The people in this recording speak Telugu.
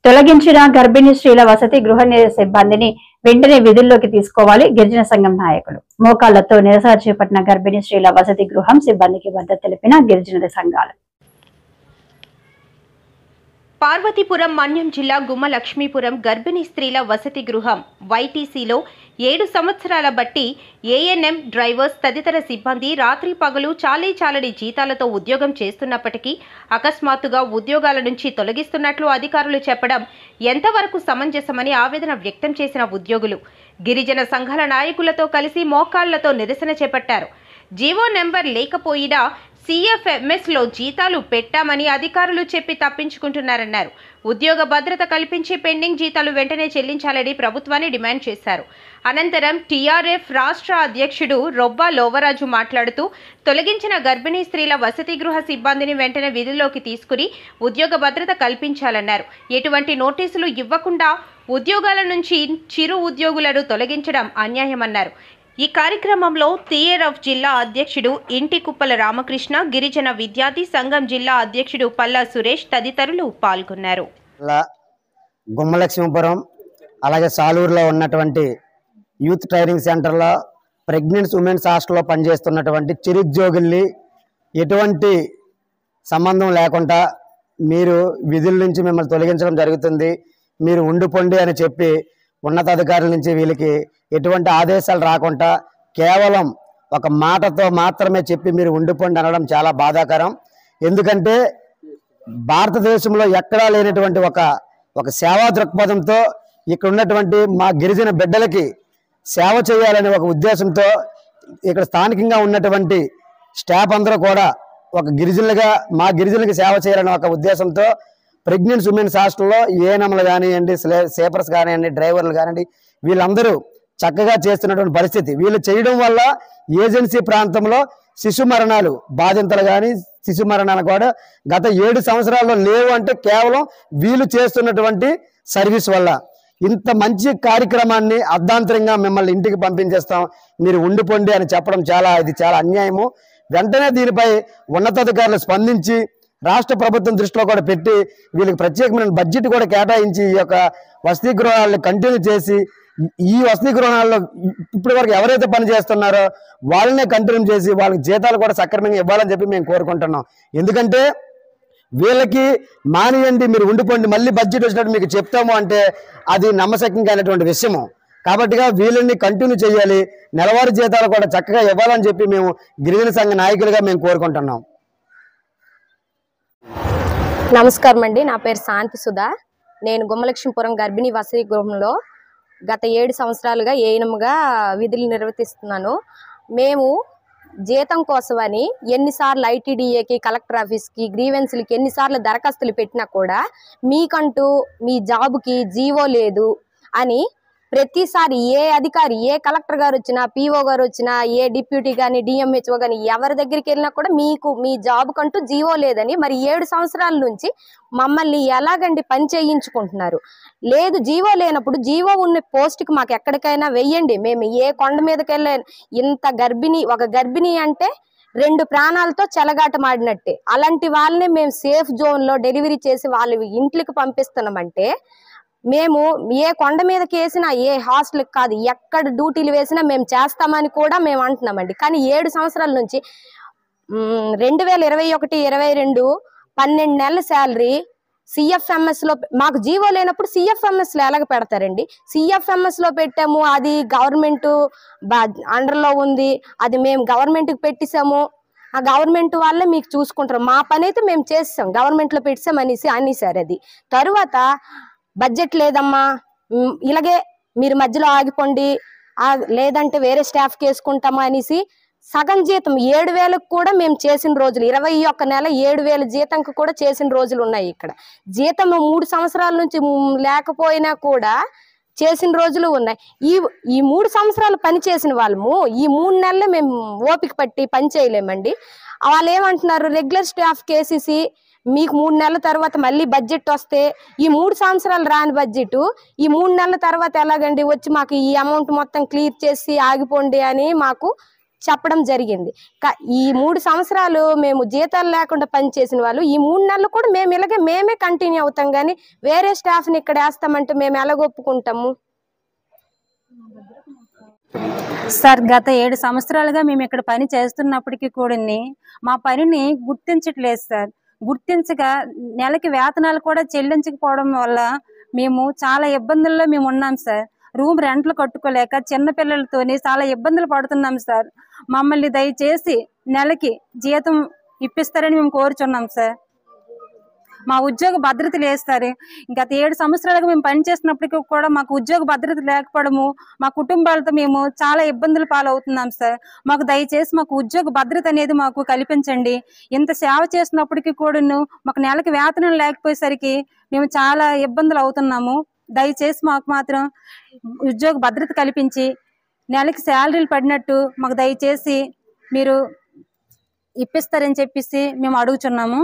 తొలగించిన గర్భిణీ స్త్రీల వసతి గృహ సిబ్బందిని వెంటనే విధుల్లోకి తీసుకోవాలి. గిరిజన సంఘం నాయకులు మోకాళ్లతో నిరసన చేపట్టిన గర్భిణీ స్త్రీల వసతి గృహం సిబ్బందికి మద్దతు తెలిపిన గిరిజన సంఘాలు. పార్వతీపురం మన్యం జిల్లా గుమ్మలక్ష్మీపురం గర్భిణీ స్త్రీల వసతి గృహం వైటీసీలో 7 సంవత్సరాల బట్టి ఏఎన్ఎం డ్రైవర్స్ తదితర సిబ్బంది రాత్రి పగలు చాలీ జీతాలతో ఉద్యోగం చేస్తున్నప్పటికీ అకస్మాత్తుగా ఉద్యోగాల నుంచి తొలగిస్తున్నట్లు అధికారులు చెప్పడం ఎంతవరకు సమంజసమని ఆవేదన వ్యక్తం చేసిన ఉద్యోగులు గిరిజన సంఘాల నాయకులతో కలిసి మోకాళ్లతో నిరసన చేపట్టారు. జీవో నెంబర్ లేకపోయినా సిఎఫ్ఎంఎస్లో జీతాలు పెట్టామని అధికారులు చెప్పి తప్పించుకుంటున్నారన్నారు. ఉద్యోగ భద్రత కల్పించి పెండింగ్ జీతాలు వెంటనే చెల్లించాలని ప్రభుత్వాన్ని డిమాండ్ చేశారు. అనంతరం టీఆర్ఎఫ్ రాష్ట్ర అధ్యక్షుడు రొబ్బా లోవరాజు మాట్లాడుతూ తొలగించిన గర్భిణీ స్త్రీల వసతి గృహ సిబ్బందిని వెంటనే విధుల్లోకి తీసుకుని ఉద్యోగ భద్రత కల్పించాలన్నారు. ఎటువంటి నోటీసులు ఇవ్వకుండా ఉద్యోగాల నుంచి చిరు ఉద్యోగులను తొలగించడం అన్యాయమన్నారు. ఈ కార్యక్రమంలో టీఆర్ఎఫ్ జిల్లా అధ్యక్షుడు ఇంటికుప్పల రామకృష్ణ, గిరిజన విద్యార్థి సంఘం జిల్లా అధ్యక్షుడు పల్లా సురేష్ తదితరులు పాల్గొన్నారు. గుమ్మలక్ష్మీపురం అలాగే సాలూరులో ఉన్నటువంటి యూత్ ట్రైనింగ్ సెంటర్లో ప్రెగ్నెంట్స్ ఉమెన్స్ హాస్టల్లో పనిచేస్తున్నటువంటి చిరుద్యోగుల్ని ఎటువంటి సంబంధం లేకుండా మీరు విధుల నుంచి మిమ్మల్ని తొలగించడం జరుగుతుంది, మీరు ఉండిపోండి అని చెప్పి ఉన్నతాధికారుల నుంచి వీళ్ళకి ఎటువంటి ఆదేశాలు రాకుండా కేవలం ఒక మాటతో మాత్రమే చెప్పి మీరు ఉండిపోండి అనడం చాలా బాధాకరం. ఎందుకంటే భారతదేశంలో ఎక్కడా లేనటువంటి ఒక సేవా దృక్పథంతో ఇక్కడ ఉన్నటువంటి మా గిరిజన బిడ్డలకి సేవ చేయాలనే ఒక ఉద్దేశంతో ఇక్కడ స్థానికంగా ఉన్నటువంటి స్టాఫ్ అందరూ కూడా ఒక గిరిజనులుగా మా గిరిజనులకి సేవ చేయాలనే ఒక ఉద్దేశంతో ప్రెగ్నెంట్స్ ఉమెన్స్ హాస్టల్లో ఏఎన్ఎంలు కానివ్వండి, సేపర్స్ కానివ్వండి, డ్రైవర్లు కానివ్వండి, వీళ్ళందరూ చక్కగా చేస్తున్నటువంటి పరిస్థితి. వీళ్ళు చేయడం వల్ల ఏజెన్సీ ప్రాంతంలో శిశు మరణాలు బాధితులు కానీ శిశు మరణాలు కూడా గత 7 సంవత్సరాల్లో లేవు అంటే కేవలం వీళ్ళు చేస్తున్నటువంటి సర్వీస్ వల్ల. ఇంత మంచి కార్యక్రమాన్ని అర్ధాంతరంగా మిమ్మల్ని ఇంటికి పంపించేస్తాం, మీరు ఉండిపోండి అని చెప్పడం ఇది చాలా అన్యాయము. వెంటనే దీనిపై ఉన్నతాధికారులు స్పందించి రాష్ట్ర ప్రభుత్వం దృష్టిలో కూడా పెట్టి వీళ్ళకి ప్రత్యేకమైన బడ్జెట్ కూడా కేటాయించి ఈ యొక్క వసతి గృహాలను కంటిన్యూ చేసి ఈ వసతి గృహాల్లో ఇప్పటి వరకు ఎవరైతే పని చేస్తున్నారో వాళ్ళనే కంటిన్యూ చేసి వాళ్ళకి జీతాలు కూడా సక్రమంగా ఇవ్వాలని చెప్పి మేము కోరుకుంటున్నాం. ఎందుకంటే వీళ్ళకి మానియండి, మీరు ఉండిపోండి, మళ్ళీ బడ్జెట్ వచ్చినట్టు మీకు చెప్తాము అంటే అది నమ్మశక్యంగా అయినటువంటి విషయము. కాబట్టిగా వీళ్ళని కంటిన్యూ చేయాలి, నెలవారీ జీతాలు కూడా చక్కగా ఇవ్వాలని చెప్పి మేము గిరిజన సంఘ నాయకులుగా మేము కోరుకుంటున్నాం. నమస్కారం అండి, నా పేరు శాంతి సుధా. నేను గుమ్మలక్ష్మీపురం గర్భిణీ వసతి గృహంలో గత 7 సంవత్సరాలుగా ఏఎన్ఎంగా విధులు నిర్వర్తిస్తున్నాను. మేము జీతం కోసమని ఎన్నిసార్లు ఐటీడీఏకి, కలెక్టర్ ఆఫీస్కి, గ్రీవెన్స్లకి ఎన్నిసార్లు దరఖాస్తులు పెట్టినా కూడా మీకంటూ మీ జాబుకి జీవో లేదు అని ప్రతిసారి ఏ అధికారి, ఏ కలెక్టర్ గారు వచ్చినా, పీఓ గారు వచ్చినా, ఏ డిప్యూటీ కానీ, డిఎంహెచ్ఓ కానీ ఎవరి దగ్గరికి వెళ్ళినా కూడా మీ జాబ్ కంటూ జీవో లేదని మరి 7 సంవత్సరాల నుంచి మమ్మల్ని ఎలాగండి పని చేయించుకుంటున్నారు. లేదు, జీవో లేనప్పుడు జీవో ఉన్న పోస్ట్కి మాకు ఎక్కడికైనా వెయ్యండి, మేము ఏ కొండ మీదకి వెళ్ళే. ఇంత ఒక గర్భిణి అంటే 2 ప్రాణాలతో చెలగాటమాడినట్టే. అలాంటి వాళ్ళని మేము సేఫ్ జోన్లో డెలివరీ చేసి వాళ్ళ ఇంట్లోకి పంపిస్తున్నామంటే మేము ఏ కొండ మీదకి వేసినా, ఏ హాస్టల్కి కాదు, ఎక్కడ డ్యూటీలు వేసినా మేము చేస్తామని కూడా మేము అంటున్నామండి. కానీ 7 సంవత్సరాల నుంచి 2021-22 12 నెలల శాలరీ సిఎఫ్ఎంఎస్లో మాకు జీవో లేనప్పుడు సిఎఫ్ఎంఎస్లో ఎలాగ పెడతారండి? సిఎఫ్ఎంఎస్లో పెట్టాము, అది గవర్నమెంట్ అండర్లో ఉంది, అది మేము గవర్నమెంట్కి పెట్టేసాము, ఆ గవర్నమెంట్ వాళ్ళే మీకు చూసుకుంటారు, మా పని అయితే మేము చేసాం, గవర్నమెంట్లో పెట్టాం అనేసారు. అది తరువాత బడ్జెట్ లేదమ్మా, ఇలాగే మీరు మధ్యలో ఆగిపోండి, లేదంటే వేరే స్టాఫ్కి వేసుకుంటామా అనేసి సగం జీతం 7,000కు కూడా మేము చేసిన రోజులు, 21 నెల 7,000 జీతంకి కూడా చేసిన రోజులు ఉన్నాయి. ఇక్కడ జీతం 3 సంవత్సరాల నుంచి లేకపోయినా కూడా చేసిన రోజులు ఉన్నాయి. ఈ 3 సంవత్సరాలు పని చేసిన వాళ్ళము ఈ 3 నెలలే మేము ఓపిక పట్టి పని చేయలేమండి. వాళ్ళు ఏమంటున్నారు, రెగ్యులర్ స్టాఫ్ కేసీసి మీకు 3 నెలల తర్వాత మళ్ళీ బడ్జెట్ వస్తే ఈ 3 సంవత్సరాలు రాని బడ్జెట్ ఈ 3 నెలల తర్వాత ఎలాగండి వచ్చి మాకు ఈ అమౌంట్ మొత్తం క్లియర్ చేసి ఆగిపోండి అని మాకు చెప్పడం జరిగింది. ఈ 3 సంవత్సరాలు మేము జీతాలు లేకుండా పనిచేసిన వాళ్ళు ఈ 3 నెలలు కూడా మేము ఇలాగే మేమే కంటిన్యూ అవుతాం, కానీ వేరే స్టాఫ్ని ఇక్కడ వేస్తామంటే మేము ఎలా ఒప్పుకుంటాము? సార్, గత 7 సంవత్సరాలుగా మేము ఇక్కడ పని చేస్తున్నప్పటికీ కూడా మా పనిని గుర్తించట్లేదు సార్. గుర్తించక నెలకి వేతనాలు కూడా చెల్లించకపోవడం వల్ల మేము చాలా ఇబ్బందుల్లో మేము ఉన్నాం సార్. రూమ్ రెంట్లు కట్టుకోలేక చిన్నపిల్లలతోని చాలా ఇబ్బందులు పడుతున్నాం సార్. మమ్మల్ని దయచేసి నెలకి జీతం ఇప్పిస్తారని మేము కోరుచున్నాం సార్. మా ఉద్యోగ భద్రత లేదు సార్. గత 7 సంవత్సరాలుగా మేము పనిచేస్తున్నప్పటికీ కూడా మాకు ఉద్యోగ భద్రత లేకపోవడము, మా కుటుంబాలతో మేము చాలా ఇబ్బందులు పాలవుతున్నాం సార్. మాకు దయచేసి మాకు ఉద్యోగ భద్రత అనేది మాకు కల్పించండి. ఇంత సేవ చేస్తున్నప్పటికీ కూడాను మాకు నెలకి వేతనం లేకపోయేసరికి మేము చాలా ఇబ్బందులు అవుతున్నాము. దయచేసి మాకు మాత్రం ఉద్యోగ భద్రత కల్పించి నెలకి శాలరీలు పడినట్టు మాకు దయచేసి మీరు ఇప్పిస్తారని చెప్పేసి మేము అడుగుచున్నాము.